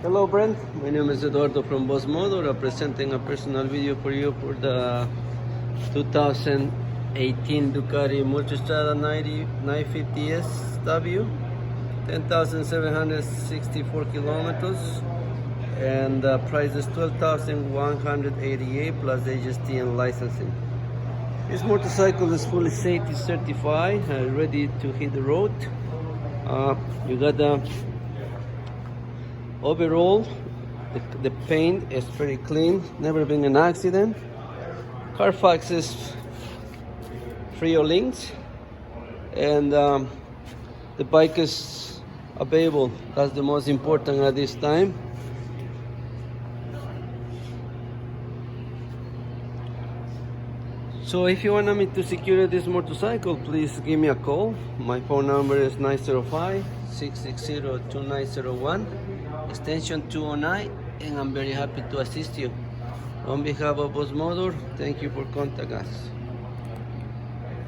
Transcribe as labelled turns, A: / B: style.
A: Hello Brent, my name is Eduardo from Boss Motor, presenting a personal video for you for the 2018 Ducati Multistrada 950SW, 10,764 kilometers, and the price is 12,188 plus HST and licensing. This motorcycle is fully safety certified, ready to hit the road. You got the overall, the paint is pretty clean, never been an accident. Carfax is free of links, and the bike is available. That's the most important at this time. So if you want me to secure this motorcycle, please give me a call. My phone number is 905-660-2901, extension 209, and I'm very happy to assist you. On behalf of Boss Motor, thank you for contacting us.